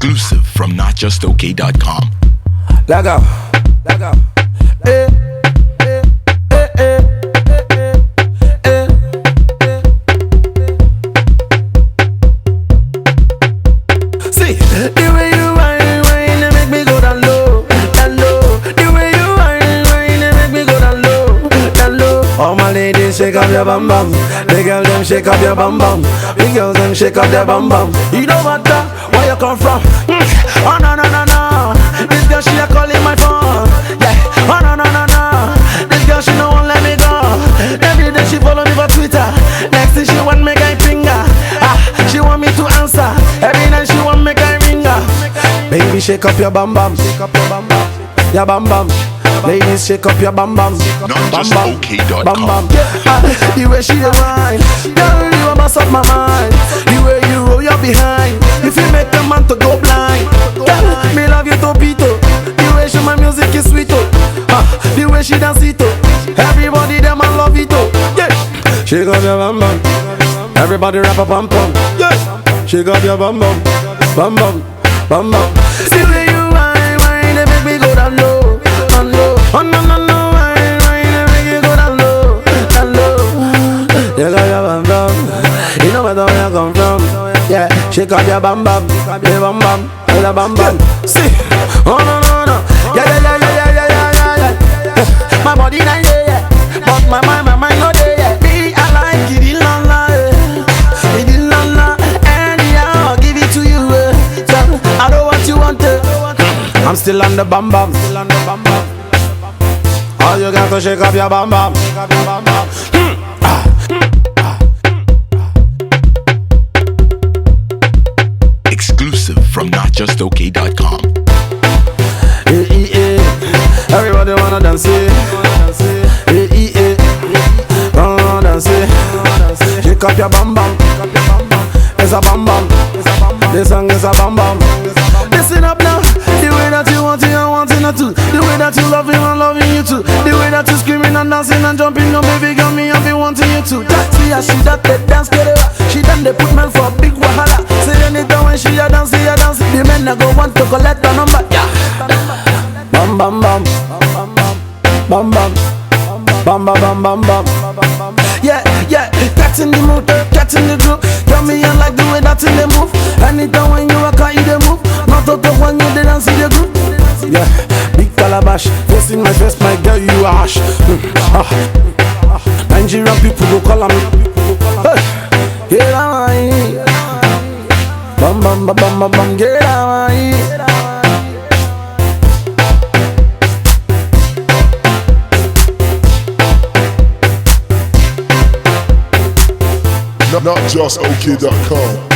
Exclusive from NotJustOK.com. Leg up, leg up. Eh, eh, eh, eh, eh, eh. See, the way you whine, they make me go down low, down low. The way you whine, they make me go down low, down low. All my ladies, shake up your bum bum. The girls them shake up your bum bum. The girls them shake up their bum bum. You know what the, where you come from? Oh no no no no. This girl she a calling my phone. Yeah. Oh no no no no. This girl she no won't let me go. Every day she follow me for Twitter. Next thing she want make I finger. She want me to answer. Every night she want make I ring her. Baby shake up your bum bum. Shake up your bum bum. Your bum bum. Ladies shake up your bum bum. NotJustOK.com. Bum bum. The way she dey whine, girl you a mess up my mind. The way you roll your behind, if you make a man to go blind. Girl, me love you topito. The way she my music is sweet oh. The way she dance it oh. Everybody them I love it oh. Yeah. Shake up your bum bum. Everybody rap a pum pum. Yeah. Shake up your bum bum. Bum bum. Bum bum. See the way you whine, they make me go down low, down low. Oh no no no, whine, they make you go down low, down low. You got your bum bum. You know where you come from. Yeah, shake up your bum bum, your bum bum, your bum bum. See, oh no no no, yeah yeah yeah yeah yeah yeah yeah yeah. My body not there yeah, but my mind not there yeah. Me I like it la la, it la la, and yeah I'll give it to you. So I know what you want. I'm still on the bum bum, still on the bum bum. All you got to shake up your bum bum, shake up your bum bum. Exclusive from NotJustOK.com. Everybody wanna dance it. Wanna dance it. Shake up your bum bum. It's a bum bum. This song is a bum bum. Listen up now. The way that you want it, I want it not to. The way that you love him, I'm loving you too. The way that you screaming and dancing and jumping, no baby girl, me I be wanting you too. See how she that they dance, get it. She done they put men for big wahala. Say anytime when she a dance, the men a go want to collect the number. Yeah. Bam bam bam, bam bam, bam bam bam bam bam. Yeah yeah, cat in the mood, cat in the groove. Tell me I like the way that in the move. Anytime when you walk out, you the move. Not to talk when you the dance in the group. Yeah, big calabash, face in my face, my girl you a hash. Nigerian people go call me. Hey, get away. Bam bam bam bam bam, get away. NotJustOK.com.